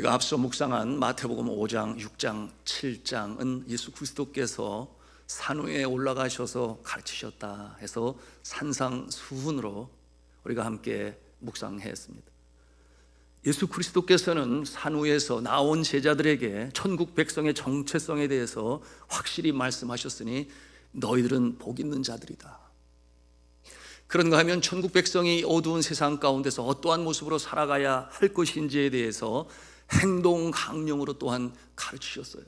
우리가 앞서 묵상한 마태복음 5장, 6장, 7장은 예수 그리스도께서 산 위에 올라가셔서 가르치셨다 해서 산상수훈으로 우리가 함께 묵상했습니다. 예수 그리스도께서는 산 위에서 나온 제자들에게 천국 백성의 정체성에 대해서 확실히 말씀하셨으니 너희들은 복 있는 자들이다. 그런가 하면 천국 백성이 어두운 세상 가운데서 어떠한 모습으로 살아가야 할 것인지에 대해서 행동 강령으로 또한 가르치셨어요.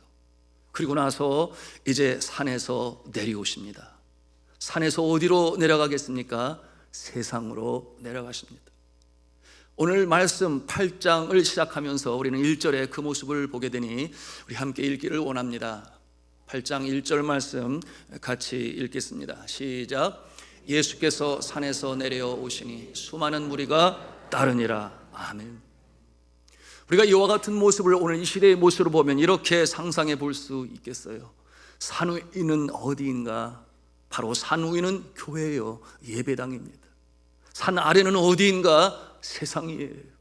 그리고 나서 이제 산에서 내려오십니다. 산에서 어디로 내려가겠습니까? 세상으로 내려가십니다. 오늘 말씀 8장을 시작하면서 우리는 1절에 그 모습을 보게 되니 우리 함께 읽기를 원합니다. 8장 1절 말씀 같이 읽겠습니다. 시작. 예수께서 산에서 내려오시니 수많은 무리가 따르니라. 아멘. 우리가 이와 같은 모습을 오늘 이 시대의 모습으로 보면 이렇게 상상해 볼 수 있겠어요. 산 위는 어디인가? 바로 산 위는 교회예요. 예배당입니다. 산 아래는 어디인가? 세상이에요.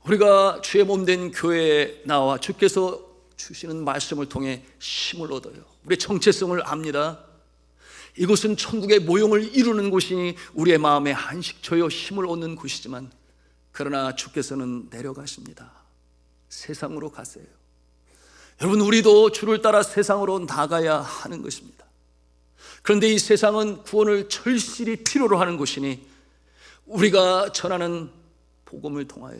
우리가 주의 몸된 교회에 나와 주께서 주시는 말씀을 통해 힘을 얻어요. 우리의 정체성을 압니다. 이곳은 천국의 모형을 이루는 곳이니 우리의 마음에 안식처요 힘을 얻는 곳이지만 그러나 주께서는 내려가십니다. 세상으로 가세요. 여러분, 우리도 주를 따라 세상으로 나가야 하는 것입니다. 그런데 이 세상은 구원을 절실히 필요로 하는 곳이니 우리가 전하는 복음을 통하여,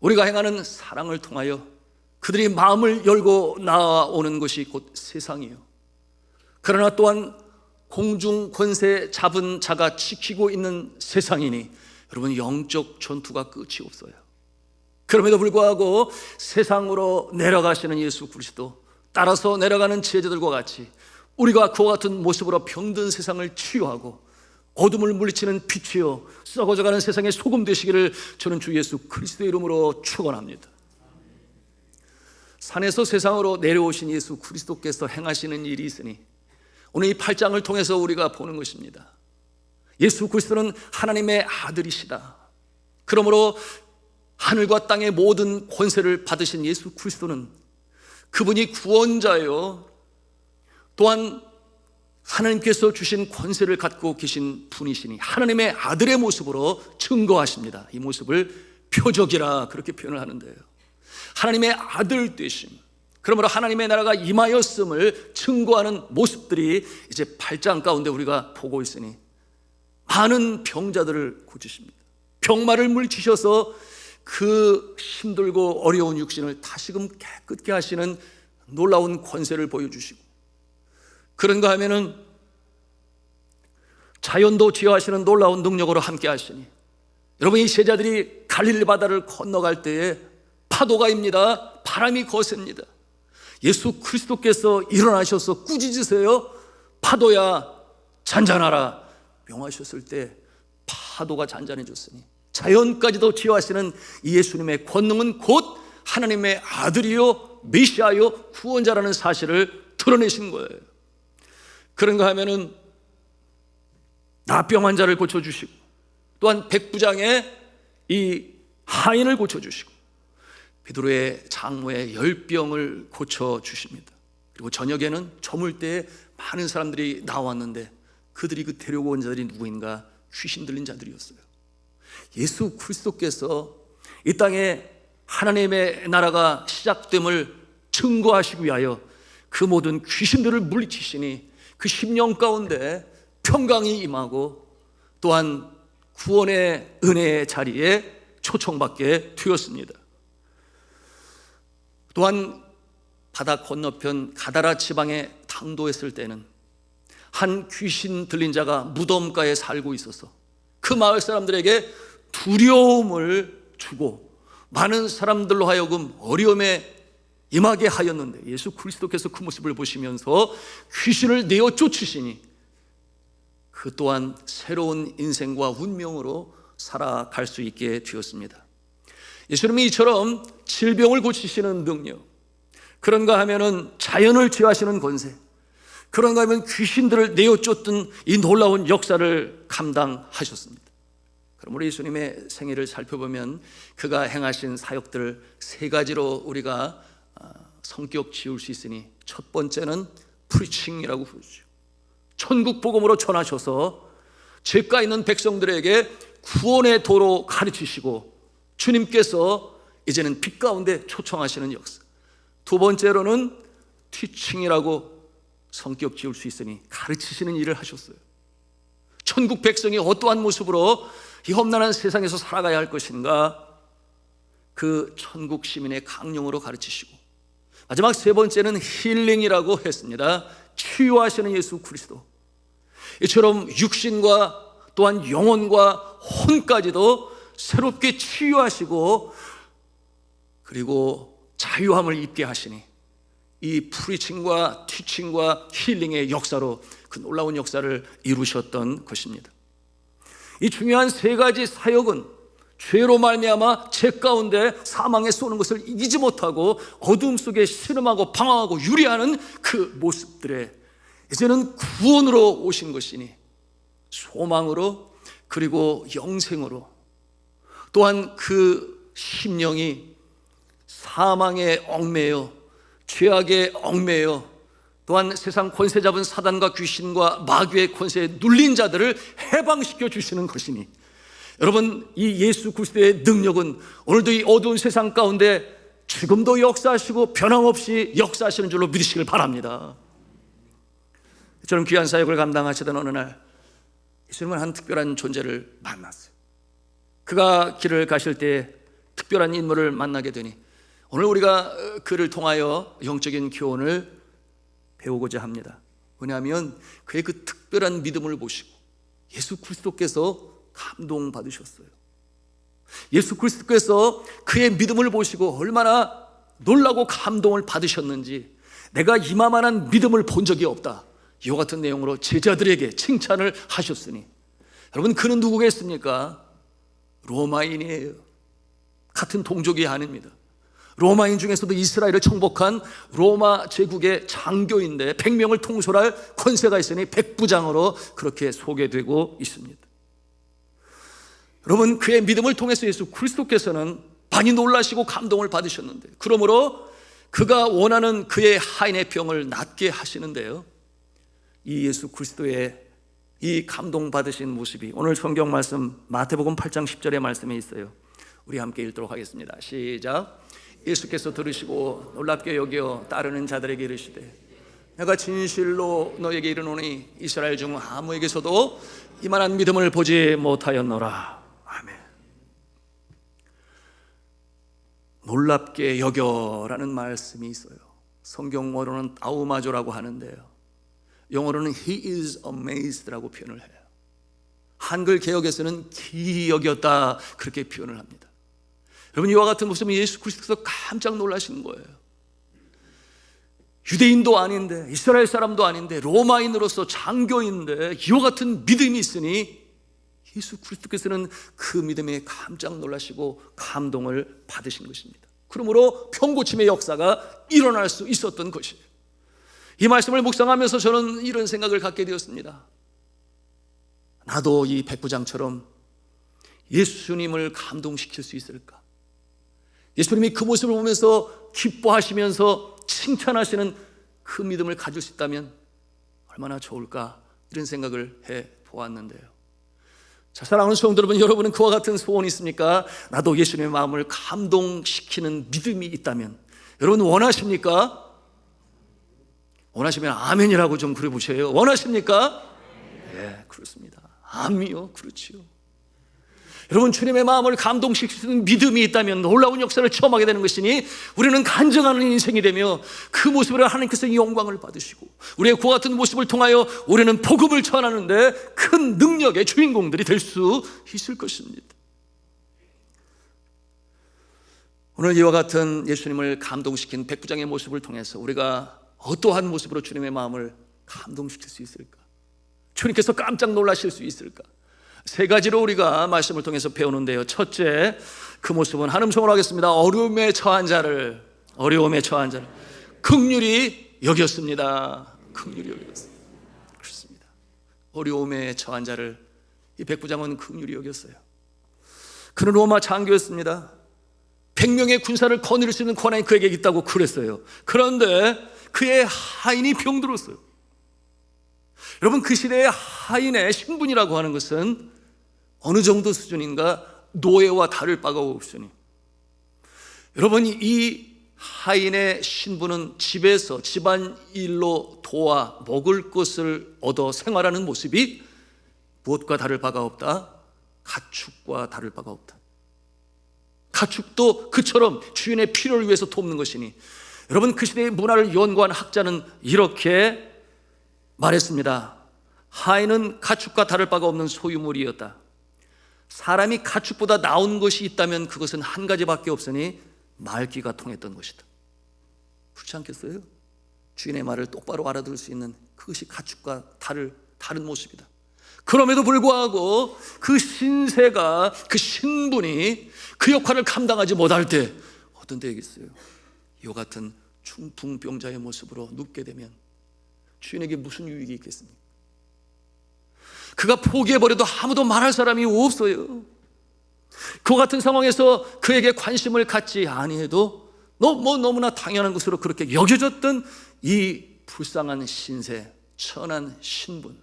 우리가 행하는 사랑을 통하여 그들이 마음을 열고 나아오는 것이 곧 세상이에요. 그러나 또한 공중 권세 잡은 자가 지키고 있는 세상이니 여러분, 영적 전투가 끝이 없어요. 그럼에도 불구하고 세상으로 내려가시는 예수 그리스도, 따라서 내려가는 제자들과 같이 우리가 그와 같은 모습으로 병든 세상을 치유하고 어둠을 물리치는 빛이요 썩어져가는 세상의 소금 되시기를 저는 주 예수 그리스도의 이름으로 축원합니다. 산에서 세상으로 내려오신 예수 그리스도께서 행하시는 일이 있으니 오늘 이 8장을 통해서 우리가 보는 것입니다. 예수 그리스도는 하나님의 아들이시다. 그러므로 하늘과 땅의 모든 권세를 받으신 예수 그리스도는 그분이 구원자요 또한 하나님께서 주신 권세를 갖고 계신 분이시니 하나님의 아들의 모습으로 증거하십니다. 이 모습을 표적이라 그렇게 표현을 하는데요. 하나님의 아들 되심, 그러므로 하나님의 나라가 임하였음을 증거하는 모습들이 이제 8장 가운데 우리가 보고 있으니 많은 병자들을 고치십니다. 병마를 물리치셔서 그 힘들고 어려운 육신을 다시금 깨끗게 하시는 놀라운 권세를 보여주시고, 그런가 하면은 자연도 제어하시는 놀라운 능력으로 함께 하시니 여러분, 이 제자들이 갈릴리 바다를 건너갈 때에 파도가입니다. 바람이 거셉니다. 예수 그리스도께서 일어나셔서 꾸짖으세요. 파도야 잔잔하라 명하셨을 때 파도가 잔잔해졌으니 자연까지도 지어하시는 이 예수님의 권능은 곧 하나님의 아들이요 메시아요 구원자라는 사실을 드러내신 거예요. 그런가 하면은 나병 환자를 고쳐주시고 또한 백부장의 이 하인을 고쳐주시고 베드로의 장모의 열병을 고쳐주십니다. 그리고 저녁에는 저물 때에 많은 사람들이 나왔는데 그들이 그 데려고 온 자들이 누구인가? 귀신 들린 자들이었어요. 예수 그리스도께서 이 땅에 하나님의 나라가 시작됨을 증거하시기 위하여 그 모든 귀신들을 물리치시니 그 심령 가운데 평강이 임하고 또한 구원의 은혜의 자리에 초청받게 되었습니다. 또한 바다 건너편 가다라 지방에 당도했을 때는 한 귀신 들린 자가 무덤가에 살고 있어서 그 마을 사람들에게 두려움을 주고 많은 사람들로 하여금 어려움에 임하게 하였는데 예수 그리스도께서 그 모습을 보시면서 귀신을 내어 쫓으시니 그 또한 새로운 인생과 운명으로 살아갈 수 있게 되었습니다. 예수님이 이처럼 질병을 고치시는 능력, 그런가 하면은 자연을 제어하시는 권세, 그런가 하면 귀신들을 내어 쫓던 이 놀라운 역사를 감당하셨습니다. 그럼 우리 예수님의 생애를 살펴보면 그가 행하신 사역들 세 가지로 우리가 성격 지을 수 있으니, 첫 번째는 프리칭이라고 부르죠. 천국 복음으로 전하셔서 죄가 있는 백성들에게 구원의 도로 가르치시고, 주님께서 이제는 빛 가운데 초청하시는 역사. 두 번째로는 티칭이라고 성격 지을 수 있으니 가르치시는 일을 하셨어요. 천국 백성이 어떠한 모습으로 이 험난한 세상에서 살아가야 할 것인가, 그 천국 시민의 강령으로 가르치시고, 마지막 세 번째는 힐링이라고 했습니다. 치유하시는 예수 그리스도. 이처럼 육신과 또한 영혼과 혼까지도 새롭게 치유하시고, 그리고 자유함을 입게 하시니, 이 프리칭과 티칭과 힐링의 역사로 그 놀라운 역사를 이루셨던 것입니다. 이 중요한 세 가지 사역은 죄로 말미암아 죄 가운데 사망에 쏘는 것을 이기지 못하고 어둠 속에 신음하고 방황하고 유리하는 그 모습들에 이제는 구원으로 오신 것이니, 소망으로, 그리고 영생으로, 또한 그 심령이 사망에 얽매여 죄악에 얽매여 또한 세상 권세 잡은 사단과 귀신과 마귀의 권세에 눌린 자들을 해방시켜 주시는 것이니, 여러분, 이 예수 그리스도의 능력은 오늘도 이 어두운 세상 가운데 지금도 역사하시고 변함없이 역사하시는 줄로 믿으시길 바랍니다. 저는 귀한 사역을 감당하시던 어느 날 예수님은 한 특별한 존재를 만났어요. 그가 길을 가실 때 특별한 인물을 만나게 되니, 오늘 우리가 그를 통하여 영적인 교훈을 배우고자 합니다. 왜냐하면 그의 그 특별한 믿음을 보시고 예수 그리스도께서 감동받으셨어요. 예수 그리스도께서 그의 믿음을 보시고 얼마나 놀라고 감동을 받으셨는지, 내가 이만한 믿음을 본 적이 없다, 이와 같은 내용으로 제자들에게 칭찬을 하셨으니, 여러분, 그는 누구겠습니까? 로마인이에요. 같은 동족이 아닙니다. 로마인 중에서도 이스라엘을 정복한 로마 제국의 장교인데 100명을 통솔할 권세가 있으니 백부장으로 그렇게 소개되고 있습니다. 여러분, 그의 믿음을 통해서 예수 그리스도께서는 많이 놀라시고 감동을 받으셨는데, 그러므로 그가 원하는 그의 하인의 병을 낫게 하시는데요, 이 예수 그리스도의 이 감동받으신 모습이 오늘 성경 말씀 마태복음 8장 10절의 말씀에 있어요. 우리 함께 읽도록 하겠습니다. 시작. 예수께서 들으시고 놀랍게 여겨 따르는 자들에게 이르시되, 내가 진실로 너에게 이르노니 이스라엘 중 아무에게서도 이만한 믿음을 보지 못하였노라. 아멘. 놀랍게 여겨라는 말씀이 있어요. 성경어로는 아우마조라고 하는데요, 영어로는 He is amazed라고 표현을 해요. 한글 개역에서는 기이 여겼다, 그렇게 표현을 합니다. 여러분, 이와 같은 모습은 예수 그리스도께서 깜짝 놀라시는 거예요. 유대인도 아닌데, 이스라엘 사람도 아닌데, 로마인으로서 장교인데 이와 같은 믿음이 있으니 예수 그리스도께서는 그 믿음에 깜짝 놀라시고 감동을 받으신 것입니다. 그러므로 병고침의 역사가 일어날 수 있었던 것이에요. 이 말씀을 묵상하면서 저는 이런 생각을 갖게 되었습니다. 나도 이 백부장처럼 예수님을 감동시킬 수 있을까? 예수님이 그 모습을 보면서 기뻐하시면서 칭찬하시는 그 믿음을 가질 수 있다면 얼마나 좋을까, 이런 생각을 해보았는데요. 자, 사랑하는 성도 여러분, 여러분은 그와 같은 소원이 있습니까? 나도 예수님의 마음을 감동시키는 믿음이 있다면 여러분 원하십니까? 원하시면 아멘이라고 좀 그래 보세요. 원하십니까? 네, 그렇습니다. 아멘이요, 그렇지요. 여러분, 주님의 마음을 감동시킬 수 있는 믿음이 있다면 놀라운 역사를 체험하게 되는 것이니, 우리는 간증하는 인생이 되며 그 모습으로 하나님께서 영광을 받으시고 우리의 그와 같은 모습을 통하여 우리는 복음을 전하는데 큰 능력의 주인공들이 될 수 있을 것입니다. 오늘 이와 같은 예수님을 감동시킨 백부장의 모습을 통해서 우리가 어떠한 모습으로 주님의 마음을 감동시킬 수 있을까? 주님께서 깜짝 놀라실 수 있을까? 세 가지로 우리가 말씀을 통해서 배우는데요, 첫째, 그 모습은 한음성으로 하겠습니다. 어려움에 처한 자를 긍휼히 여겼습니다. 긍휼히 여겼습니다. 그렇습니다. 어려움에 처한 자를 이 백부장은 긍휼히 여겼어요. 그는 로마 장교였습니다. 100명의 군사를 거느릴 수 있는 권한이 그에게 있다고 그랬어요. 그런데 그의 하인이 병들었어요. 여러분, 그 시대의 하인의 신분이라고 하는 것은 어느 정도 수준인가? 노예와 다를 바가 없으니, 여러분, 이 하인의 신분은 집에서 집안일로 도와 먹을 것을 얻어 생활하는 모습이 무엇과 다를 바가 없다? 가축과 다를 바가 없다. 가축도 그처럼 주인의 필요를 위해서 돕는 것이니, 여러분, 그 시대의 문화를 연구한 학자는 이렇게 말했습니다. 하인은 가축과 다를 바가 없는 소유물이었다. 사람이 가축보다 나은 것이 있다면 그것은 한 가지밖에 없으니 말귀가 통했던 것이다. 그렇지 않겠어요? 주인의 말을 똑바로 알아들을 수 있는 그것이 가축과 다른 모습이다. 그럼에도 불구하고 그 신세가, 그 신분이 그 역할을 감당하지 못할 때 어떤 때겠어요? 이와 같은 중풍병자의 모습으로 눕게 되면 주인에게 무슨 유익이 있겠습니까? 그가 포기해버려도 아무도 말할 사람이 없어요. 그 같은 상황에서 그에게 관심을 갖지 아니해도 너무나 당연한 것으로 그렇게 여겨졌던 이 불쌍한 신세, 천한 신분.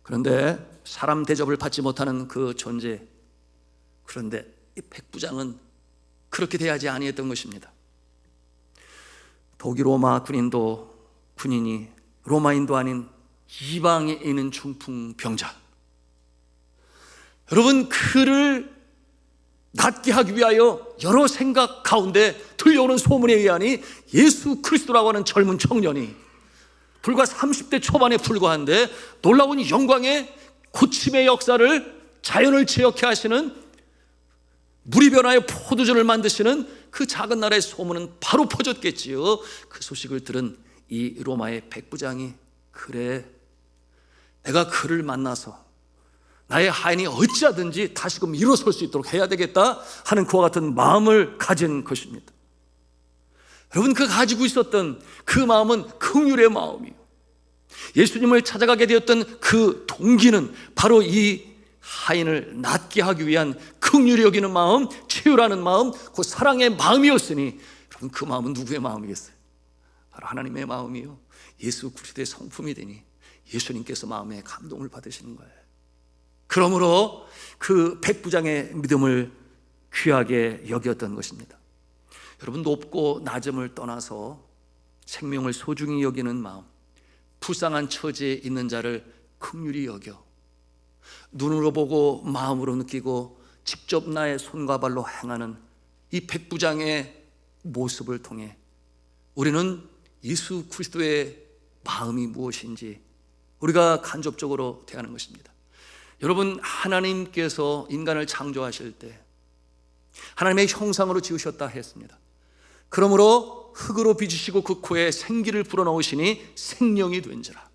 그런데 사람 대접을 받지 못하는 그 존재, 그런데 이 백부장은 그렇게 대하지 아니했던 것입니다. 독일 로마 군인이 로마인도 아닌 이방에 있는 중풍병자, 여러분, 그를 낫게 하기 위하여 여러 생각 가운데 들려오는 소문에 의하니 예수 그리스도라고 하는 젊은 청년이 불과 30대 초반에 불과한데 놀라운 영광의 고침의 역사를, 자연을 재혁해 하시는, 물이 변하여 포도주를 만드시는 그 작은 나라의 소문은 바로 퍼졌겠지요. 그 소식을 들은 이 로마의 백부장이, 그래, 내가 그를 만나서 나의 하인이 어찌하든지 다시금 일어설 수 있도록 해야 되겠다 하는 그와 같은 마음을 가진 것입니다. 여러분, 그 가지고 있었던 그 마음은 긍휼의 마음이에요. 예수님을 찾아가게 되었던 그 동기는 바로 이 하인을 낫게 하기 위한 긍휼히 여기는 마음, 치유라는 마음, 그 사랑의 마음이었으니, 여러분, 그 마음은 누구의 마음이겠어요? 바로 하나님의 마음이요, 예수 그리스도의 성품이 되니 예수님께서 마음에 감동을 받으시는 거예요. 그러므로 그 백부장의 믿음을 귀하게 여겼던 것입니다. 여러분, 높고 낮음을 떠나서 생명을 소중히 여기는 마음, 불쌍한 처지에 있는 자를 긍휼히 여겨 눈으로 보고 마음으로 느끼고 직접 나의 손과 발로 행하는 이 백부장의 모습을 통해 우리는 예수 그리스도의 마음이 무엇인지 우리가 간접적으로 대하는 것입니다. 여러분, 하나님께서 인간을 창조하실 때 하나님의 형상으로 지으셨다 했습니다. 그러므로 흙으로 빚으시고 그 코에 생기를 불어넣으시니 생명이 된지라.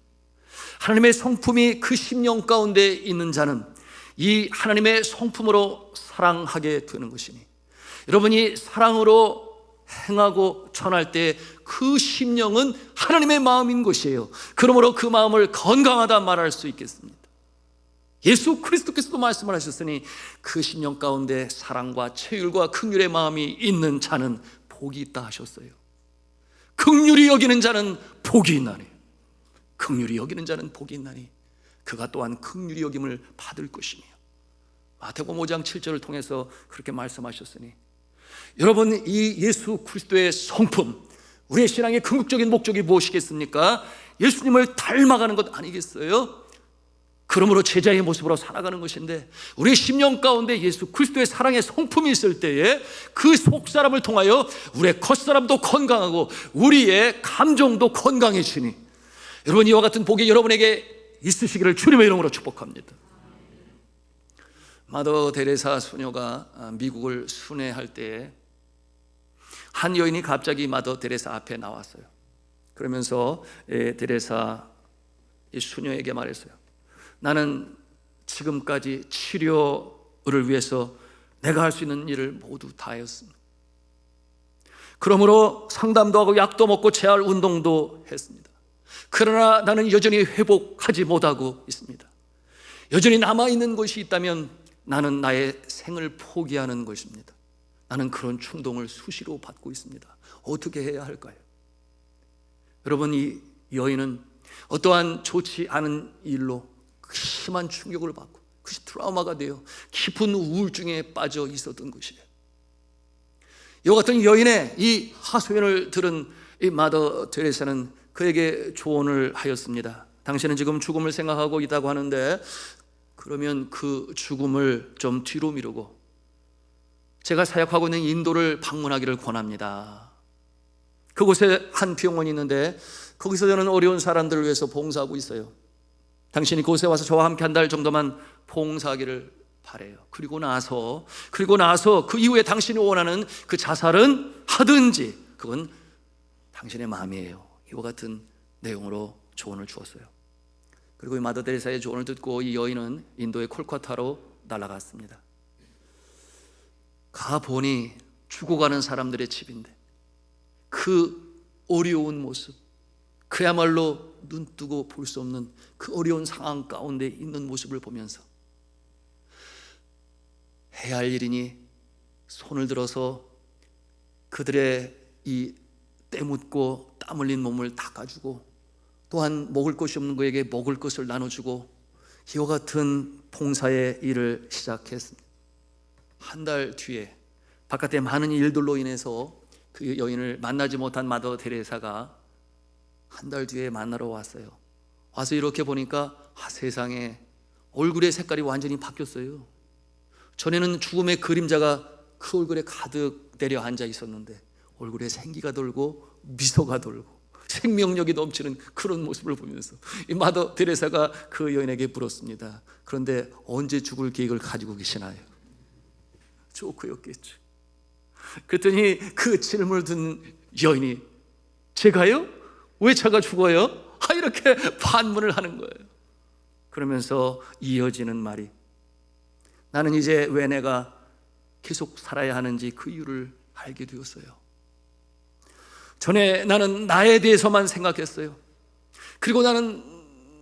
하나님의 성품이 그 심령 가운데 있는 자는 이 하나님의 성품으로 사랑하게 되는 것이니, 여러분이 사랑으로 행하고 전할 때 그 심령은 하나님의 마음인 것이에요. 그러므로 그 마음을 건강하다 말할 수 있겠습니다. 예수 그리스도께서도 말씀을 하셨으니 그 심령 가운데 사랑과 체휼과 긍휼의 마음이 있는 자는 복이 있다 하셨어요. 긍휼히 여기는 자는 복이 있나니, 긍휼히 여기는 자는 복이 있나니 그가 또한 긍휼히 여김을 받을 것이며, 마태복음 5장 7절을 통해서 그렇게 말씀하셨으니, 여러분, 이 예수 그리스도의 성품, 우리의 신앙의 궁극적인 목적이 무엇이겠습니까? 예수님을 닮아가는 것 아니겠어요? 그러므로 제자의 모습으로 살아가는 것인데, 우리의 심령 가운데 예수 그리스도의 사랑의 성품이 있을 때에 그 속사람을 통하여 우리의 겉사람도 건강하고 우리의 감정도 건강해지니, 여러분, 이와 같은 복이 여러분에게 있으시기를 주님의 이름으로 축복합니다. 마더 데레사 수녀가 미국을 순회할 때에 한 여인이 갑자기 마더 데레사 앞에 나왔어요. 그러면서 데레사 이 수녀에게 말했어요. 나는 지금까지 치료를 위해서 내가 할 수 있는 일을 모두 다 했습니다. 그러므로 상담도 하고 약도 먹고 재활 운동도 했습니다. 그러나 나는 여전히 회복하지 못하고 있습니다. 여전히 남아있는 것이 있다면 나는 나의 생을 포기하는 것입니다. 나는 그런 충동을 수시로 받고 있습니다. 어떻게 해야 할까요? 여러분, 이 여인은 어떠한 좋지 않은 일로 심한 충격을 받고 그것이 트라우마가 되어 깊은 우울증에 빠져 있었던 것이에요. 이와 같은 여인의 이 하소연을 들은 이 마더 테레사는 그에게 조언을 하였습니다. 당신은 지금 죽음을 생각하고 있다고 하는데 그러면 그 죽음을 좀 뒤로 미루고 제가 사역하고 있는 인도를 방문하기를 권합니다. 그곳에 한 병원이 있는데 거기서 저는 어려운 사람들을 위해서 봉사하고 있어요. 당신이 그곳에 와서 저와 함께 한 달 정도만 봉사하기를 바래요. 그리고 나서 그 이후에 당신이 원하는 그 자살은 하든지 그건 당신의 마음이에요. 이와 같은 내용으로 조언을 주었어요. 그리고 이 마더 테레사의 조언을 듣고 이 여인은 인도의 콜카타로 날아갔습니다. 가보니 죽어가는 사람들의 집인데 그 어려운 모습, 그야말로 눈뜨고 볼 수 없는 그 어려운 상황 가운데 있는 모습을 보면서 해야 할 일이니 손을 들어서 그들의 이 때묻고 땀 흘린 몸을 닦아주고 또한 먹을 것이 없는 그에게 먹을 것을 나눠주고 이와 같은 봉사의 일을 시작했습니다. 한 달 뒤에 바깥에 많은 일들로 인해서 그 여인을 만나지 못한 마더 테레사가 한 달 뒤에 만나러 왔어요. 와서 이렇게 보니까 세상에 얼굴의 색깔이 완전히 바뀌었어요. 전에는 죽음의 그림자가 그 얼굴에 가득 내려 앉아 있었는데 얼굴에 생기가 돌고 미소가 돌고 생명력이 넘치는 그런 모습을 보면서 이 마더 테레사가 그 여인에게 물었습니다. 그런데 언제 죽을 계획을 가지고 계시나요? 조크였겠죠. 그랬더니 그 질문을 듣는 여인이 제가요? 왜 제가 죽어요? 이렇게 반문을 하는 거예요. 그러면서 이어지는 말이 나는 이제 왜 내가 계속 살아야 하는지 그 이유를 알게 되었어요. 전에 나는 나에 대해서만 생각했어요. 그리고 나는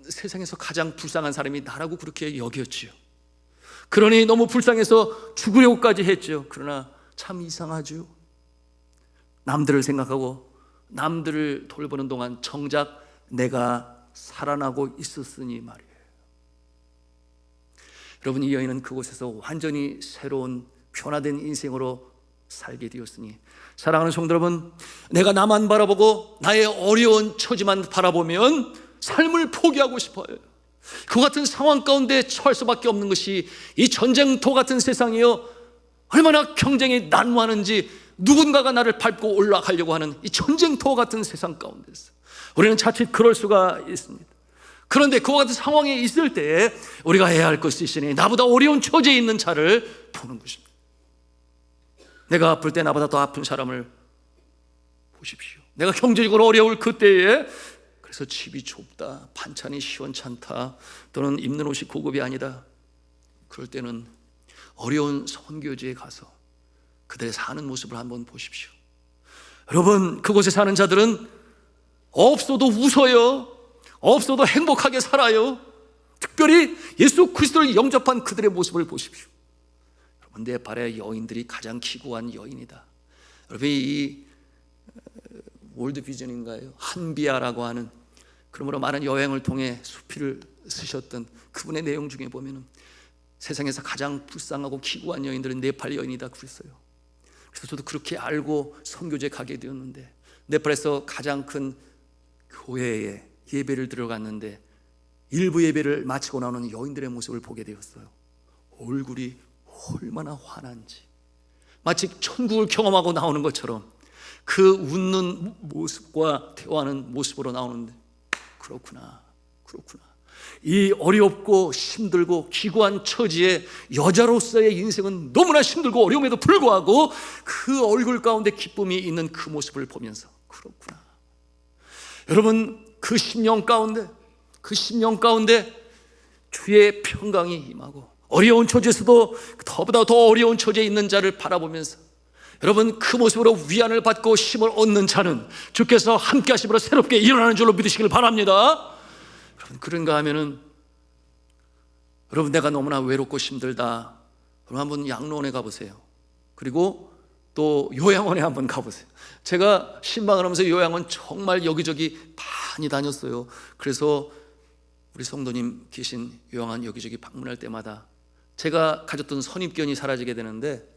세상에서 가장 불쌍한 사람이 나라고 그렇게 여겼지요. 그러니 너무 불쌍해서 죽으려고까지 했죠. 그러나 참 이상하죠. 남들을 생각하고 남들을 돌보는 동안 정작 내가 살아나고 있었으니 말이에요. 여러분, 이 여인은 그곳에서 완전히 새로운 변화된 인생으로 살게 되었으니 사랑하는 성도 여러분, 내가 나만 바라보고 나의 어려운 처지만 바라보면 삶을 포기하고 싶어요. 그 같은 상황 가운데 처할 수밖에 없는 것이 이 전쟁터 같은 세상이요, 얼마나 경쟁이 난무하는지 누군가가 나를 밟고 올라가려고 하는 이 전쟁터 같은 세상 가운데서 우리는 자칫 그럴 수가 있습니다. 그런데 그와 같은 상황에 있을 때 우리가 해야 할 것이 있으니 나보다 어려운 처지에 있는 자를 보는 것입니다. 내가 아플 때 나보다 더 아픈 사람을 보십시오. 내가 경제적으로 어려울 그때에 그래서 집이 좁다, 반찬이 시원찮다, 또는 입는 옷이 고급이 아니다, 그럴 때는 어려운 선교지에 가서 그들의 사는 모습을 한번 보십시오. 여러분, 그곳에 사는 자들은 없어도 웃어요. 없어도 행복하게 살아요. 특별히 예수 그리스도를 영접한 그들의 모습을 보십시오. 여러분, 내 발의 여인들이 가장 기구한 여인이다. 여러분, 이 월드비전인가요? 한비아라고 하는, 그러므로 많은 여행을 통해 수필을 쓰셨던 그분의 내용 중에 보면은 세상에서 가장 불쌍하고 기구한 여인들은 네팔 여인이다 그랬어요. 그래서 저도 그렇게 알고 선교지에 가게 되었는데, 네팔에서 가장 큰 교회에 예배를 들어갔는데 일부 예배를 마치고 나오는 여인들의 모습을 보게 되었어요. 얼굴이 얼마나 환한지, 마치 천국을 경험하고 나오는 것처럼 그 웃는 모습과 대화하는 모습으로 나오는데, 그렇구나. 이 어렵고 힘들고 기구한 처지에 여자로서의 인생은 너무나 힘들고 어려움에도 불구하고 그 얼굴 가운데 기쁨이 있는 그 모습을 보면서 그렇구나. 여러분, 그 10년 가운데 주의 평강이 임하고 어려운 처지에서도 더보다 더 어려운 처지에 있는 자를 바라보면서 여러분, 그 모습으로 위안을 받고 힘을 얻는 자는 주께서 함께 하심으로 새롭게 일어나는 줄로 믿으시길 바랍니다. 여러분, 그런가 하면은 여러분, 내가 너무나 외롭고 힘들다, 그럼 한번 양로원에 가보세요. 그리고 또 요양원에 한번 가보세요. 제가 신방을 하면서 요양원 정말 여기저기 많이 다녔어요. 그래서 우리 성도님 계신 요양원 여기저기 방문할 때마다 제가 가졌던 선입견이 사라지게 되는데,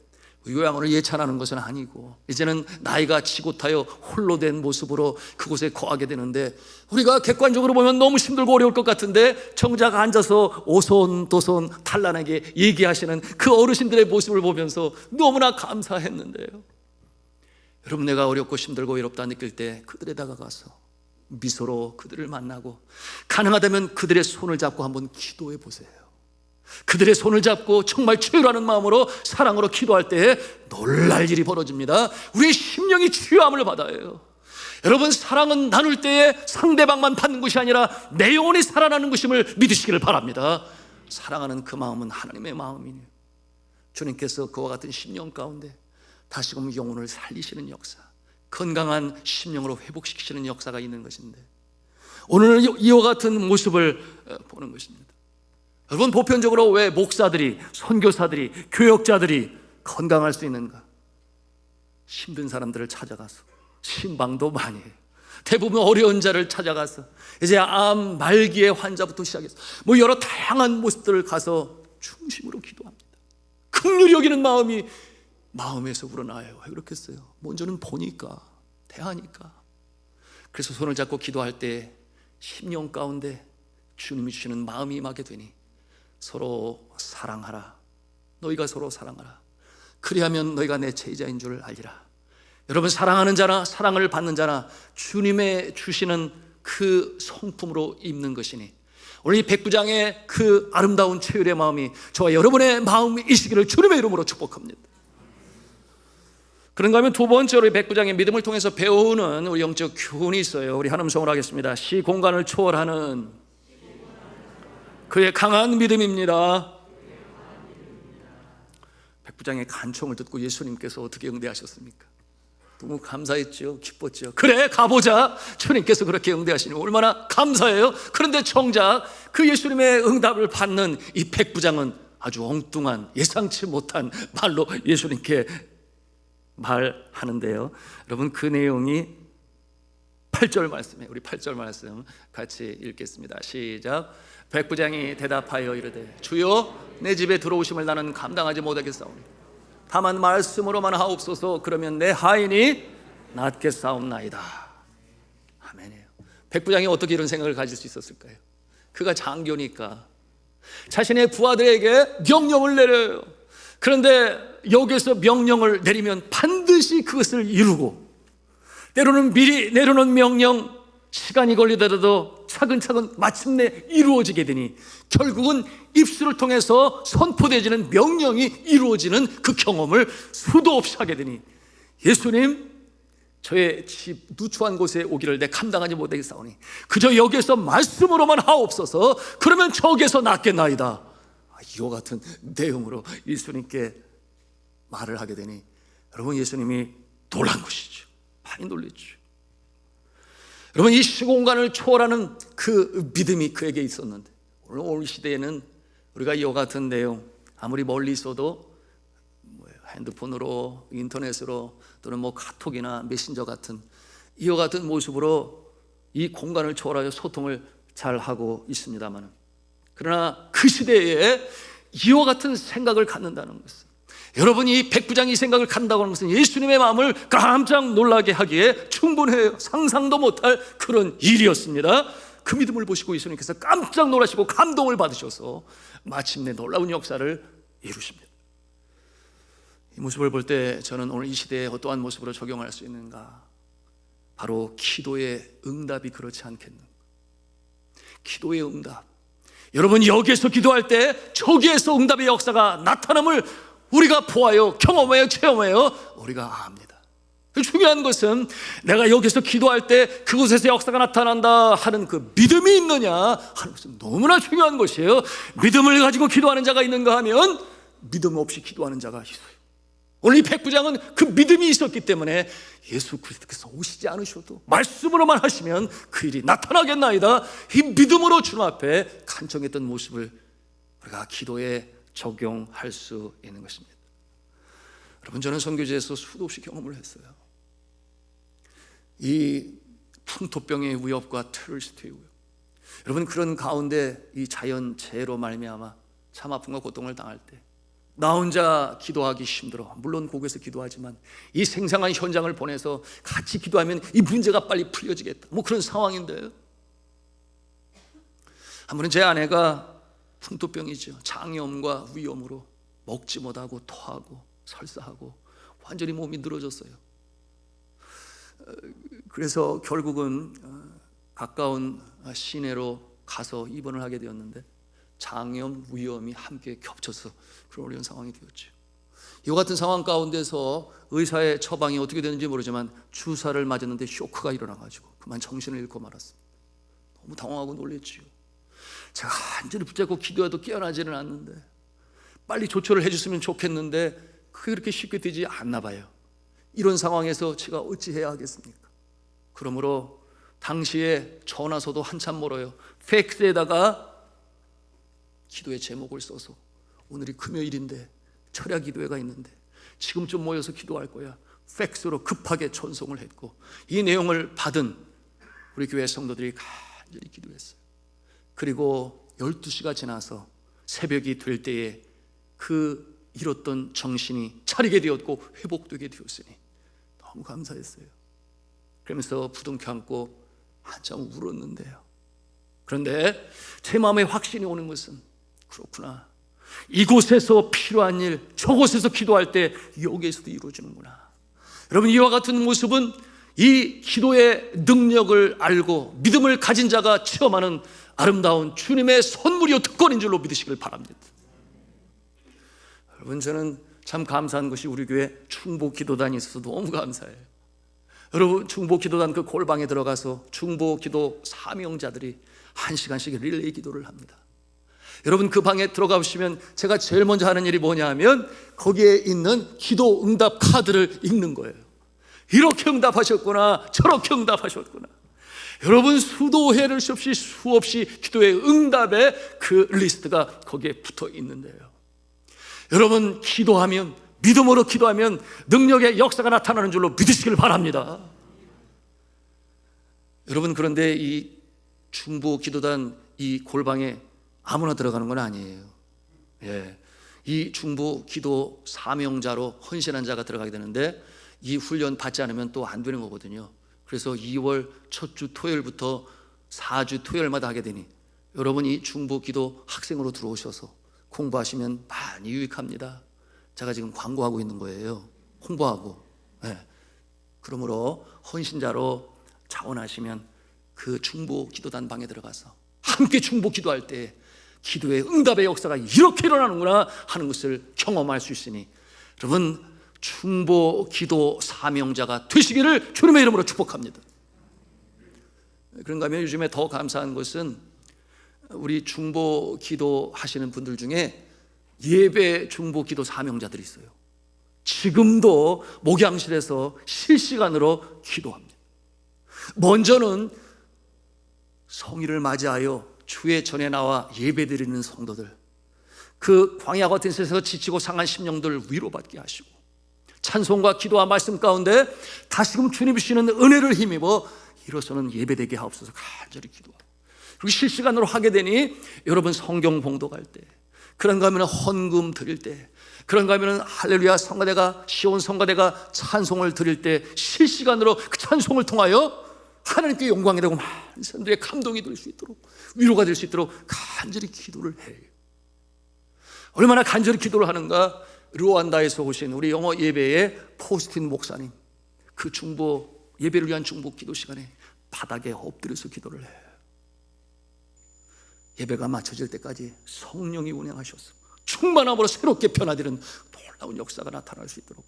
요양원을 예찬하는 것은 아니고 이제는 나이가 지긋하여 홀로 된 모습으로 그곳에 거하게 되는데, 우리가 객관적으로 보면 너무 힘들고 어려울 것 같은데 정작 앉아서 오손도손 탄란하게 얘기하시는 그 어르신들의 모습을 보면서 너무나 감사했는데요. 여러분, 내가 어렵고 힘들고 외롭다 느낄 때 그들에 다가가서 미소로 그들을 만나고 가능하다면 그들의 손을 잡고 한번 기도해 보세요. 그들의 손을 잡고 정말 치유라는 마음으로 사랑으로 기도할 때에 놀랄 일이 벌어집니다. 우리의 심령이 치유함을 받아요. 여러분, 사랑은 나눌 때에 상대방만 받는 것이 아니라 내 영혼이 살아나는 것임을 믿으시기를 바랍니다. 사랑하는 그 마음은 하나님의 마음이니 주님께서 그와 같은 심령 가운데 다시금 영혼을 살리시는 역사, 건강한 심령으로 회복시키시는 역사가 있는 것인데, 오늘 이와 같은 모습을 보는 것입니다. 여러분, 보편적으로 왜 목사들이, 선교사들이, 교역자들이 건강할 수 있는가? 힘든 사람들을 찾아가서 신방도 많이 해요. 대부분 어려운 자를 찾아가서 이제 암 말기의 환자부터 시작해서 여러 다양한 모습들을 가서 중심으로 기도합니다. 긍휼히 여기는 마음이 마음에서 우러나요. 왜 그렇겠어요? 먼저는 보니까, 대하니까. 그래서 손을 잡고 기도할 때 심령 가운데 주님이 주시는 마음이 임하게 되니 서로 사랑하라. 너희가 서로 사랑하라. 그리하면 너희가 내 제자인 줄 알리라. 여러분, 사랑하는 자나 사랑을 받는 자나 주님의 주시는 그 성품으로 입는 것이니, 오늘 이 백부장의 그 아름다운 최율의 마음이 저와 여러분의 마음이시기를 주님의 이름으로 축복합니다. 그런가 하면 두 번째로 백부장의 믿음을 통해서 배우는 우리 영적 교훈이 있어요. 우리 한음성으로 하겠습니다. 시공간을 초월하는 그의 강한 믿음입니다. 백부장의 간청을 듣고 예수님께서 어떻게 응대하셨습니까? 너무 감사했죠. 기뻤죠. 그래, 가보자. 주님께서 그렇게 응대하시니 얼마나 감사해요. 그런데 정작 그 예수님의 응답을 받는 이 백부장은 아주 엉뚱한, 예상치 못한 말로 예수님께 말하는데요. 여러분, 그 내용이 8절 말씀이에요. 우리 8절 말씀 같이 읽겠습니다. 시작. 백부장이 대답하여 이르되 주여, 내 집에 들어오심을 나는 감당하지 못하겠사오니 다만 말씀으로만 하옵소서. 그러면 내 하인이 낫겠사옵나이다. 아멘이에요. 백부장이 어떻게 이런 생각을 가질 수 있었을까요? 그가 장교니까 자신의 부하들에게 명령을 내려요. 그런데 여기서 명령을 내리면 반드시 그것을 이루고, 때로는 미리 내려놓은 명령 시간이 걸리더라도 차근차근 마침내 이루어지게 되니 결국은 입술을 통해서 선포되어지는 명령이 이루어지는 그 경험을 수도 없이 하게 되니, 예수님, 저의 집 누추한 곳에 오기를 내 감당하지 못하겠사오니 그저 여기에서 말씀으로만 하옵소서. 그러면 저기에서 낫겠나이다. 이와 같은 내용으로 예수님께 말을 하게 되니 여러분, 예수님이 놀란 것이죠. 많이 놀랬죠. 여러분, 이 시공간을 초월하는 그 믿음이 그에게 있었는데, 오늘 시대에는 우리가 이와 같은 내용, 아무리 멀리 있어도 핸드폰으로, 인터넷으로, 또는 카톡이나 메신저 같은 이와 같은 모습으로 이 공간을 초월하여 소통을 잘 하고 있습니다만, 그러나 그 시대에 이와 같은 생각을 갖는다는 것은, 여러분이 백부장이 이 생각을 갖는다고 하는 것은 예수님의 마음을 깜짝 놀라게 하기에 충분해요. 상상도 못할 그런 일이었습니다. 그 믿음을 보시고 예수님께서 깜짝 놀라시고 감동을 받으셔서 마침내 놀라운 역사를 이루십니다. 이 모습을 볼 때 저는 오늘 이 시대에 어떠한 모습으로 적용할 수 있는가? 바로 기도의 응답이 그렇지 않겠는가? 기도의 응답. 여러분, 여기에서 기도할 때 저기에서 응답의 역사가 나타남을 우리가 보아요, 경험해요, 체험해요. 우리가 압니다. 중요한 것은 내가 여기서 기도할 때 그곳에서 역사가 나타난다 하는 그 믿음이 있느냐 하는 것은 너무나 중요한 것이에요. 믿음을 가지고 기도하는 자가 있는가 하면 믿음 없이 기도하는 자가 있어요. 오늘 이 백부장은 그 믿음이 있었기 때문에 예수 그리스도께서 오시지 않으셔도 말씀으로만 하시면 그 일이 나타나겠나이다. 이 믿음으로 주님 앞에 간청했던 모습을 우리가 기도의 적용할 수 있는 것입니다. 여러분, 저는 선교지에서 수도 없이 경험을 했어요. 이 풍토병의 위협과 테러리스트의 위협, 여러분, 그런 가운데 이 자연재해로 말미암아 참 아픔과 고통을 당할 때 나 혼자 기도하기 힘들어. 물론 고국에서 기도하지만 이 생생한 현장을 보내서 같이 기도하면 이 문제가 빨리 풀려지겠다, 뭐 그런 상황인데요. 한 번은 제 아내가 풍토병이죠. 장염과 위염으로 먹지 못하고 토하고 설사하고 완전히 몸이 늘어졌어요. 그래서 결국은 가까운 시내로 가서 입원을 하게 되었는데 장염, 위염이 함께 겹쳐서 그런 어려운 상황이 되었죠. 이와 같은 상황 가운데서 의사의 처방이 어떻게 되는지 모르지만 주사를 맞았는데 쇼크가 일어나가지고 그만 정신을 잃고 말았습니다. 너무 당황하고 놀랬지요. 제가 완전히 붙잡고 기도해도 깨어나지는 않는데 빨리 조처를 해줬으면 좋겠는데 그게 그렇게 쉽게 되지 않나 봐요. 이런 상황에서 제가 어찌해야 하겠습니까? 그러므로 당시에 전화서도 한참 멀어요. 팩스에다가 기도의 제목을 써서 오늘이 금요일인데 철야 기도회가 있는데 지금 좀 모여서 기도할 거야, 팩스로 급하게 전송을 했고 이 내용을 받은 우리 교회 성도들이 간절히 기도했어요. 그리고 12시가 지나서 새벽이 될 때에 그 잃었던 정신이 차리게 되었고 회복되게 되었으니 너무 감사했어요. 그러면서 부둥켜 안고 한참 울었는데요. 그런데 제 마음에 확신이 오는 것은 그렇구나, 이곳에서 필요한 일 저곳에서 기도할 때 여기에서도 이루어지는구나. 여러분, 이와 같은 모습은 이 기도의 능력을 알고 믿음을 가진 자가 체험하는 아름다운 주님의 선물이요 특권인 줄로 믿으시길 바랍니다. 여러분, 저는 참 감사한 것이 우리 교회 중보기도단이 있어서 너무 감사해요. 여러분, 중보기도단 그 골방에 들어가서 중보기도 사명자들이 1시간씩 릴레이 기도를 합니다. 여러분, 그 방에 들어가 보시면 제가 제일 먼저 하는 일이 뭐냐 하면 거기에 있는 기도 응답 카드를 읽는 거예요. 이렇게 응답하셨구나, 저렇게 응답하셨구나. 여러분, 수도 해를 수없이 기도의 응답의 그 리스트가 거기에 붙어 있는데요. 여러분, 기도하면, 믿음으로 기도하면 능력의 역사가 나타나는 줄로 믿으시길 바랍니다. 여러분, 그런데 이 중보 기도단 이 골방에 아무나 들어가는 건 아니에요. 이 중보 기도 사명자로 헌신한 자가 들어가게 되는데 이 훈련 받지 않으면 또 안 되는 거거든요. 그래서 2월 첫 주 토요일부터 4주 토요일마다 하게 되니 여러분, 이 중보 기도 학생으로 들어오셔서 공부하시면 많이 유익합니다. 제가 지금 광고하고 있는 거예요. 홍보하고. 그러므로 헌신자로 자원하시면 그 중보 기도단 방에 들어가서 함께 중보 기도할 때 기도의 응답의 역사가 이렇게 일어나는구나 하는 것을 경험할 수 있으니 여러분, 중보 기도 사명자가 되시기를 주님의 이름으로 축복합니다. 그런가 하면 요즘에 더 감사한 것은 우리 중보 기도 하시는 분들 중에 예배 중보 기도 사명자들이 있어요. 지금도 목양실에서 실시간으로 기도합니다. 먼저는 성일을 맞이하여 주의 전에 나와 예배드리는 성도들, 그 광야 같은 세상에서 지치고 상한 심령들 위로받게 하시고 찬송과 기도와 말씀 가운데 다시금 주님 주시는 은혜를 힘입어 일어서는 예배되게 하옵소서 간절히 기도합니다. 그리고 실시간으로 하게 되니 여러분, 성경 봉독할 때, 그런가 하면 헌금 드릴 때, 그런가 하면 할렐루야 성가대가, 시온 성가대가 찬송을 드릴 때 실시간으로 그 찬송을 통하여 하나님께 영광이 되고 많은 사람들의 감동이 될 수 있도록, 위로가 될 수 있도록 간절히 기도를 해요. 얼마나 간절히 기도를 하는가. 루안다에서 오신 우리 영어 예배의 포스틴 목사님, 그 중보 예배를 위한 중보 기도 시간에 바닥에 엎드려서 기도를 해요. 예배가 마쳐질 때까지 성령이 운행하셔서 충만함으로 새롭게 변화되는 놀라운 역사가 나타날 수 있도록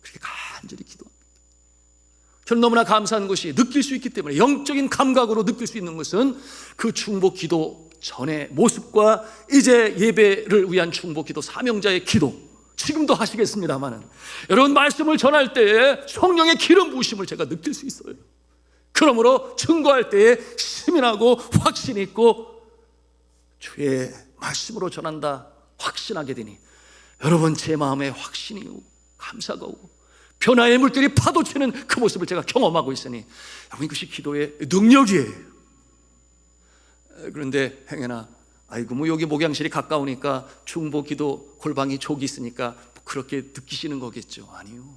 그렇게 간절히 기도합니다. 저는 너무나 감사한 것이 느낄 수 있기 때문에, 영적인 감각으로 느낄 수 있는 것은 그 중보 기도 전의 모습과 이제 예배를 위한 중보 기도 사명자의 기도, 지금도 하시겠습니다마는 여러분, 말씀을 전할 때에 성령의 기름 부으심을 제가 느낄 수 있어요. 그러므로 증거할 때에 힘이 나고 확신이 있고 주의 말씀으로 전한다, 확신하게 되니 여러분, 제 마음에 확신이 오고 감사가 오고 변화의 물결이 파도치는 그 모습을 제가 경험하고 있으니 여러분, 이것이 기도의 능력이에요. 그런데 행여나 아이고 뭐 여기 목양실이 가까우니까 중보 기도 골방이 족이 있으니까 그렇게 느끼시는 거겠죠. 아니요.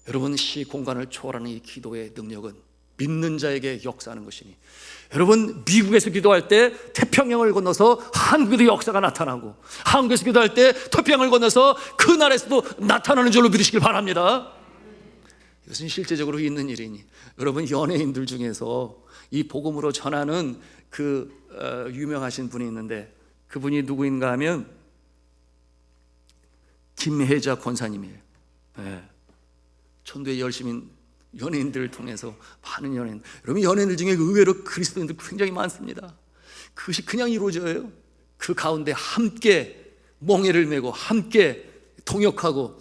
여러분, 시 공간을 초월하는 이 기도의 능력은 믿는 자에게 역사하는 것이니, 여러분, 미국에서 기도할 때 태평양을 건너서 한국에도 역사가 나타나고, 한국에서 기도할 때 태평양을 건너서 그 나라에서도 나타나는 줄로 믿으시길 바랍니다. 이것은 실제적으로 있는 일이니, 여러분, 연예인들 중에서 이 복음으로 전하는 유명하신 분이 있는데, 그분이 누구인가 하면 김혜자 권사님이에요. 네. 전도에 열심인 연예인들을 통해서 많은 연예인, 여러분, 연예인들 중에 의외로 그리스도인들 굉장히 많습니다. 그것이 그냥 이루어져요. 그 가운데 함께 멍에를 메고 함께 동역하고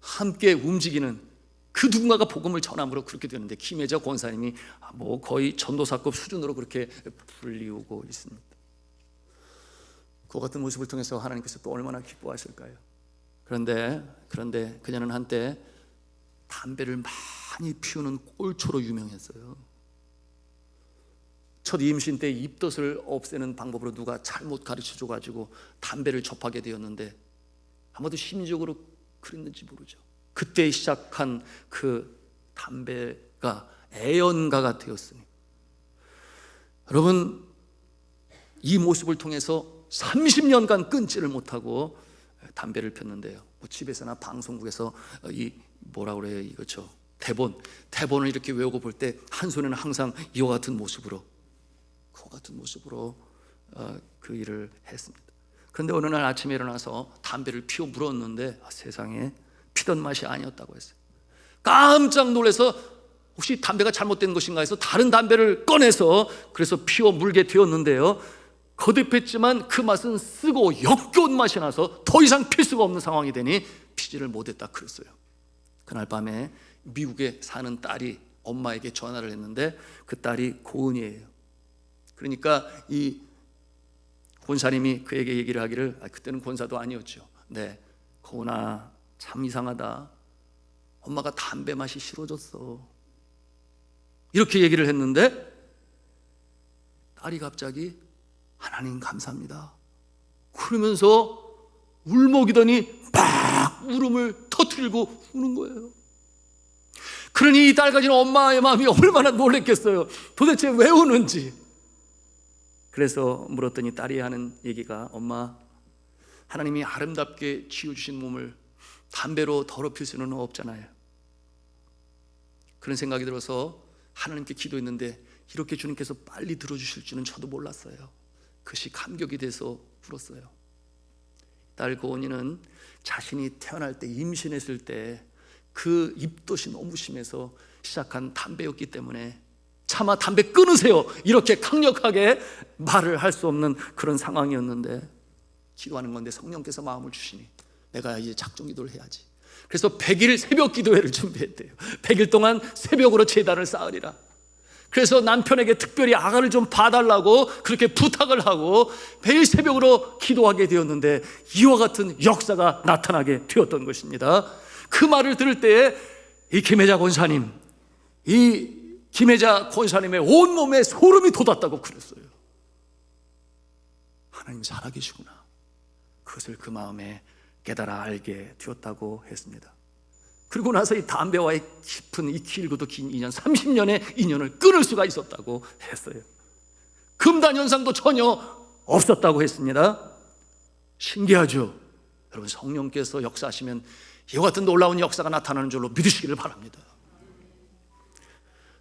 함께 움직이는 그 누군가가 복음을 전함으로 그렇게 되는데, 김혜자 권사님이 뭐 거의 전도사급 수준으로 그렇게 불리우고 있습니다. 그 같은 모습을 통해서 하나님께서 또 얼마나 기뻐하실까요? 그런데 그녀는 한때 담배를 많이 피우는 꼴초로 유명했어요. 첫 임신 때 입덧을 없애는 방법으로 누가 잘못 가르쳐줘 가지고 담배를 접하게 되었는데, 아마도 심리적으로 그랬는지 모르죠. 그때 시작한 그 담배가 애연가가 되었으니, 여러분, 이 모습을 통해서 30년간 끊지를 못하고 담배를 폈는데요. 뭐 집에서나 방송국에서 이 뭐라 그래요, 이거죠, 대본을 이렇게 외우고 볼 때 한 손에는 항상 이와 같은 모습으로 그 일을 했습니다. 그런데 어느 날 아침에 일어나서 담배를 피워 물었는데 세상에 피던 맛이 아니었다고 했어요. 깜짝 놀라서 혹시 담배가 잘못된 것인가 해서 다른 담배를 꺼내서 그래서 피워 물게 되었는데요, 거듭했지만 그 맛은 쓰고 역겨운 맛이 나서 더 이상 필 수가 없는 상황이 되니 피지를 못했다 그랬어요. 그날 밤에 미국에 사는 딸이 엄마에게 전화를 했는데 그 딸이 고은이에요. 그러니까 이 권사님이 그에게 얘기를 하기를, 그때는 권사도 아니었죠. 네, 고은아, 참 이상하다. 엄마가 담배 맛이 싫어졌어. 이렇게 얘기를 했는데 딸이 갑자기 하나님 감사합니다 그러면서 울먹이더니 막 울음을 터뜨리고 우는 거예요. 그러니 이 딸 가진 엄마의 마음이 얼마나 놀랬겠어요. 도대체 왜 우는지. 그래서 물었더니 딸이 하는 얘기가, 엄마, 하나님이 아름답게 지어주신 몸을 담배로 더럽힐 수는 없잖아요. 그런 생각이 들어서 하나님께 기도했는데 이렇게 주님께서 빨리 들어주실 줄은 저도 몰랐어요. 그것이 감격이 돼서 울었어요. 딸 고은이는 자신이 태어날 때, 임신했을 때 그 입덧이 너무 심해서 시작한 담배였기 때문에 차마 담배 끊으세요 이렇게 강력하게 말을 할 수 없는 그런 상황이었는데, 기도하는 건데 성령께서 마음을 주시니 내가 이제 작정 기도를 해야지. 그래서 100일 새벽 기도회를 준비했대요. 100일 동안 새벽으로 제단을 쌓으리라. 그래서 남편에게 특별히 아가를 좀 봐달라고 그렇게 부탁을 하고 매일 새벽으로 기도하게 되었는데 이와 같은 역사가 나타나게 되었던 것입니다. 그 말을 들을 때에 이 김혜자 권사님의 온몸에 소름이 돋았다고 그랬어요. 하나님 살아계시구나. 그것을 그 마음에 깨달아 알게 되었다고 했습니다. 그리고 나서 이 담배와의 깊은, 이 길고도 긴 인연, 30년의 인연을 끊을 수가 있었다고 했어요. 금단 현상도 전혀 없었다고 했습니다. 신기하죠? 여러분, 성령께서 역사하시면 이와 같은 놀라운 역사가 나타나는 줄로 믿으시기를 바랍니다.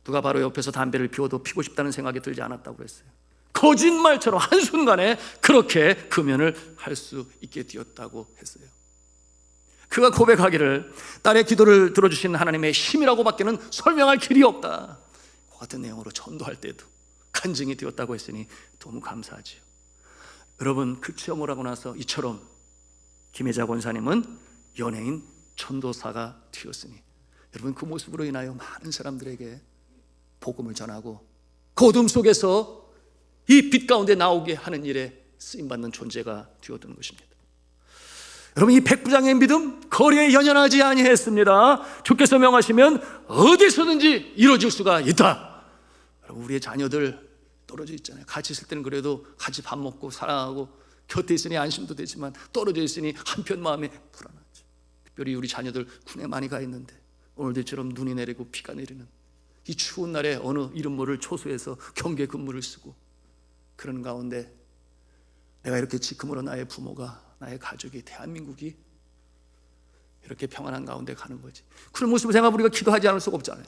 누가 바로 옆에서 담배를 피워도 피고 싶다는 생각이 들지 않았다고 했어요. 거짓말처럼 한순간에 그렇게 금연을 할 수 있게 되었다고 했어요. 그가 고백하기를, 딸의 기도를 들어주신 하나님의 힘이라고밖에는 설명할 길이 없다. 그 같은 내용으로 전도할 때도 간증이 되었다고 했으니 너무 감사하지요. 여러분, 그 체험을 하고 나서 이처럼 김혜자 권사님은 연예인 전도사가 되었으니, 여러분, 그 모습으로 인하여 많은 사람들에게 복음을 전하고 그 어둠 속에서 이 빛 가운데 나오게 하는 일에 쓰임받는 존재가 되었던 것입니다. 여러분, 이 백부장의 믿음 거리에 연연하지 아니했습니다. 주께서 명하시면 어디서든지 이루어질 수가 있다. 여러분, 우리의 자녀들 떨어져 있잖아요. 같이 있을 때는 그래도 같이 밥 먹고 사랑하고 곁에 있으니 안심도 되지만 떨어져 있으니 한편 마음에 불안하죠. 특별히 우리 자녀들 군에 많이 가 있는데 오늘들처럼 눈이 내리고 비가 내리는 이 추운 날에 어느 이름 모를 초소에서 경계 근무를 쓰고 그런 가운데 내가 이렇게 지금으로 나의 부모가, 나의 가족이, 대한민국이 이렇게 평안한 가운데 가는 거지. 그런 모습을 생각하면 우리가 기도하지 않을 수가 없잖아요.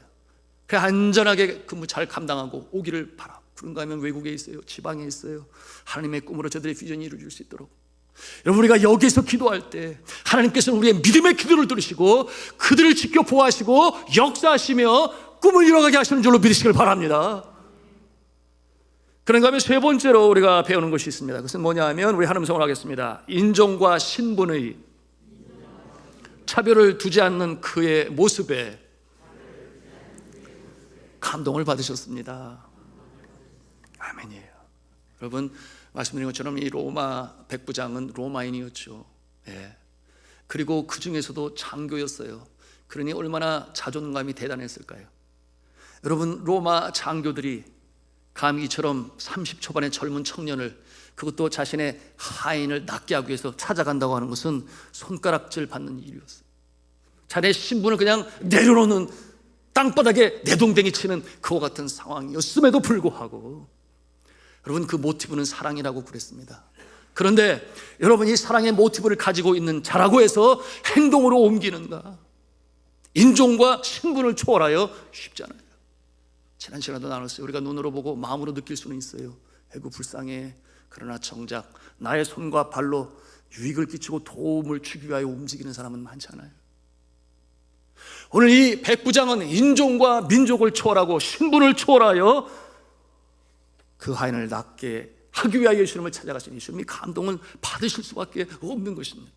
그냥 안전하게 근무 잘 감당하고 오기를 바라. 그런가 하면 외국에 있어요, 지방에 있어요. 하나님의 꿈으로 저들의 비전이 이루어질 수 있도록 여러분, 우리가 여기서 기도할 때 하나님께서는 우리의 믿음의 기도를 들으시고 그들을 지켜 보호하시고 역사하시며 꿈을 이뤄가게 하시는 줄로 믿으시길 바랍니다. 그런가 하면 세 번째로 우리가 배우는 것이 있습니다. 그것은 뭐냐 하면 우리 한 음성을 하겠습니다. 인종과 신분의 차별을 두지 않는 그의 모습에 감동을 받으셨습니다. 아멘이에요. 여러분, 말씀드린 것처럼 이 로마 백부장은 로마인이었죠. 예. 그리고 그 중에서도 장교였어요. 그러니 얼마나 자존감이 대단했을까요? 여러분, 로마 장교들이 감히 이처럼 30 초반의 젊은 청년을, 그것도 자신의 하인을 낫게 하기 위해서 찾아간다고 하는 것은 손가락질 받는 일이었어요. 자기의 신분을 그냥 내려놓는, 땅바닥에 내동댕이 치는 그와 같은 상황이었음에도 불구하고 여러분, 그 모티브는 사랑이라고 그랬습니다. 그런데 여러분, 이 사랑의 모티브를 가지고 있는 자라고 해서 행동으로 옮기는가? 인종과 신분을 초월하여 쉽지 않아요. 지난 시간에도 나눴어요. 우리가 눈으로 보고 마음으로 느낄 수는 있어요. 아이고 불쌍해. 그러나 정작 나의 손과 발로 유익을 끼치고 도움을 주기 위하여 움직이는 사람은 많지 않아요. 오늘 이 백부장은 인종과 민족을 초월하고 신분을 초월하여 그 하인을 낫게 하기 위하여 예수님을 찾아가신 예수님이 감동을 받으실 수밖에 없는 것입니다.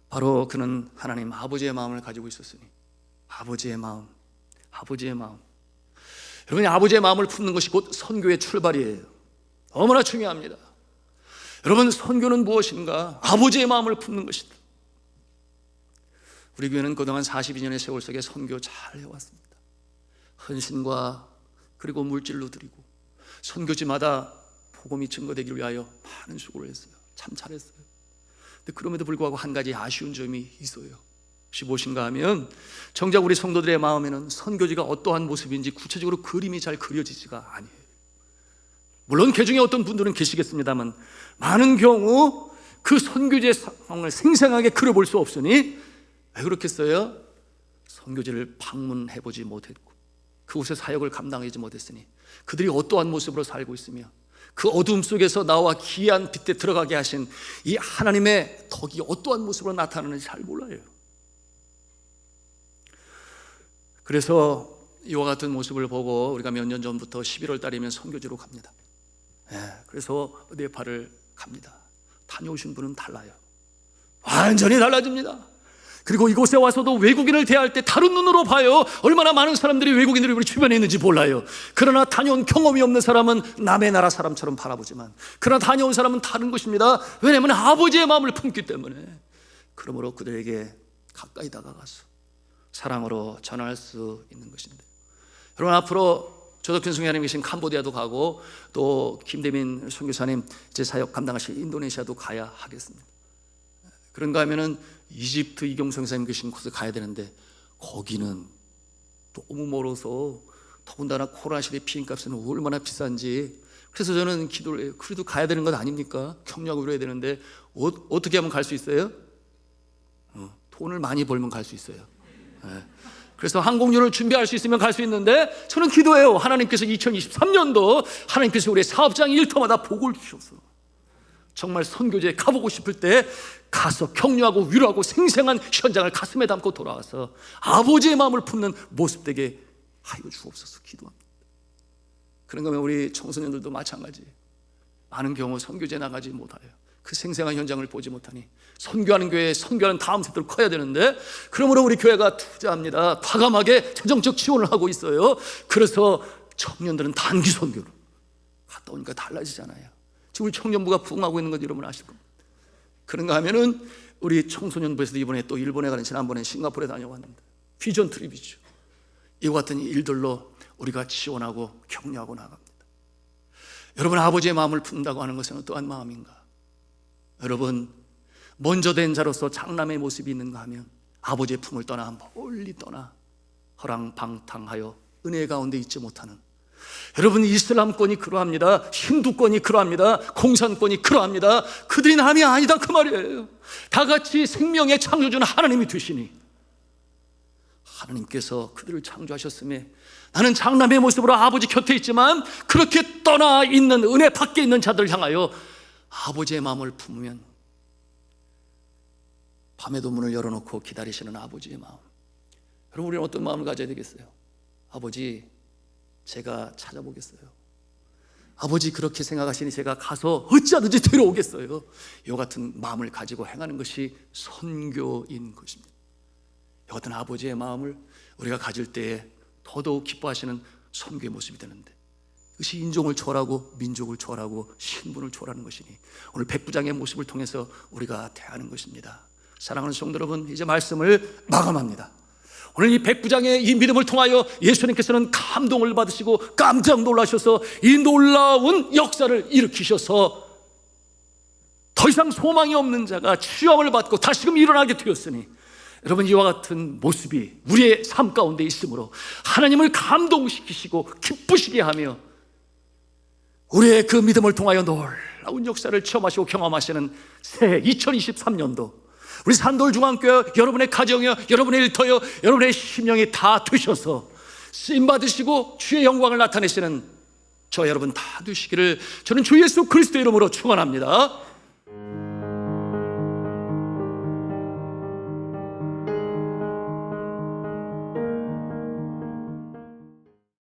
바로 그는 하나님 아버지의 마음을 가지고 있었으니, 아버지의 마음. 여러분이 아버지의 마음을 품는 것이 곧 선교의 출발이에요. 너무나 중요합니다. 여러분, 선교는 무엇인가? 아버지의 마음을 품는 것이다. 우리 교회는 그동안 42년의 세월 속에 선교 잘 해왔습니다. 헌신과 그리고 물질로 드리고 선교지마다 복음이 증거되기를 위하여 많은 수고를 했어요. 참 잘했어요. 근데 그럼에도 불구하고 한 가지 아쉬운 점이 있어요. 그것이 무엇인가 하면 정작 우리 성도들의 마음에는 선교지가 어떠한 모습인지 구체적으로 그림이 잘 그려지지가 아니에요. 물론 그 중에 어떤 분들은 계시겠습니다만 많은 경우 그 선교지의 상황을 생생하게 그려볼 수 없으니 왜 그렇겠어요? 선교지를 방문해보지 못했고 그곳의 사역을 감당하지 못했으니 그들이 어떠한 모습으로 살고 있으며 그 어둠 속에서 나와 기이한 빛에 들어가게 하신 이 하나님의 덕이 어떠한 모습으로 나타나는지 잘 몰라요. 그래서 이와 같은 모습을 보고 우리가 몇 년 전부터 11월 달이면 선교지로 갑니다. 그래서 네팔을 갑니다. 다녀오신 분은 달라요. 완전히 달라집니다. 그리고 이곳에 와서도 외국인을 대할 때 다른 눈으로 봐요. 얼마나 많은 사람들이 외국인들이 우리 주변에 있는지 몰라요. 그러나 다녀온 경험이 없는 사람은 남의 나라 사람처럼 바라보지만 그러나 다녀온 사람은 다른 것입니다. 왜냐하면 아버지의 마음을 품기 때문에. 그러므로 그들에게 가까이 다가가서 사랑으로 전할 수 있는 것인데, 여러분, 앞으로 조덕현 선교사님 계신 캄보디아도 가고 또 김대민 선교사님 제 사역 감당하실 인도네시아도 가야 하겠습니다. 그런가 하면은 이집트 이경성 선교사님 계신 곳에 가야 되는데 거기는 너무 멀어서 더군다나 코로나 시대 비행값은 얼마나 비싼지. 그래서 저는 기도를 해요. 그래도 가야 되는 것 아닙니까? 격려하고 이뤄야 되는데 어떻게 하면 갈 수 있어요? 돈을 많이 벌면 갈 수 있어요. 그래서 항공료를 준비할 수 있으면 갈 수 있는데 저는 기도해요. 하나님께서 2023년도 하나님께서 우리의 사업장 일터마다 복을 주셔서 정말 선교지에 가보고 싶을 때 가서 격려하고 위로하고 생생한 현장을 가슴에 담고 돌아와서 아버지의 마음을 품는 모습 되게 하여 주옵소서 기도합니다. 그런가 하면 우리 청소년들도 마찬가지. 많은 경우 선교지에 나가지 못하여 그 생생한 현장을 보지 못하니 선교하는 교회에 선교하는 다음 세대를 커야 되는데, 그러므로 우리 교회가 투자합니다. 과감하게 재정적 지원을 하고 있어요. 그래서 청년들은 단기 선교로 갔다 오니까 달라지잖아요. 지금 우리 청년부가 부흥하고 있는 것 여러분 아실 겁니다. 그런가 하면은 우리 청소년부에서도 이번에 또 일본에 가는, 지난번에 싱가포르에 다녀왔는데 비전 트립이죠. 이와 같은 일들로 우리가 지원하고 격려하고 나갑니다. 여러분, 아버지의 마음을 품는다고 하는 것은 어떠한 마음인가? 여러분, 먼저 된 자로서 장남의 모습이 있는가 하면 아버지의 품을 떠나 멀리 떠나 허랑방탕하여 은혜 가운데 있지 못하는, 여러분, 이슬람권이 그러합니다. 힌두권이 그러합니다. 공산권이 그러합니다. 그들이 남이 아니다 그 말이에요. 다 같이 생명의 창조주는 하나님이 되시니 하나님께서 그들을 창조하셨음에 나는 장남의 모습으로 아버지 곁에 있지만 그렇게 떠나 있는 은혜 밖에 있는 자들을 향하여 아버지의 마음을 품으면, 밤에도 문을 열어놓고 기다리시는 아버지의 마음, 여러분, 우리는 어떤 마음을 가져야 되겠어요? 아버지, 제가 찾아보겠어요. 아버지 그렇게 생각하시니 제가 가서 어찌하든지 데려오겠어요. 이와 같은 마음을 가지고 행하는 것이 선교인 것입니다. 이와 같은 아버지의 마음을 우리가 가질 때에 더더욱 기뻐하시는 선교의 모습이 되는데, 이것이 인종을 초월하고 민족을 초월하고 신분을 초월하는 것이니 오늘 백부장의 모습을 통해서 우리가 대하는 것입니다. 사랑하는 성도 여러분, 이제 말씀을 마감합니다. 오늘 이 백부장의 이 믿음을 통하여 예수님께서는 감동을 받으시고 깜짝 놀라셔서 이 놀라운 역사를 일으키셔서 더 이상 소망이 없는 자가 취함을 받고 다시금 일어나게 되었으니, 여러분, 이와 같은 모습이 우리의 삶 가운데 있으므로 하나님을 감동시키시고 기쁘시게 하며 우리의 그 믿음을 통하여 놀라운 역사를 체험하시고 경험하시는 새 2023년도 우리 산돌중앙교회, 여러분의 가정이요, 여러분의 일터요, 여러분의 심령이 다 되셔서 쓰임받으시고 주의 영광을 나타내시는 저 여러분 다 되시기를 저는 주 예수 그리스도의 이름으로 축원합니다.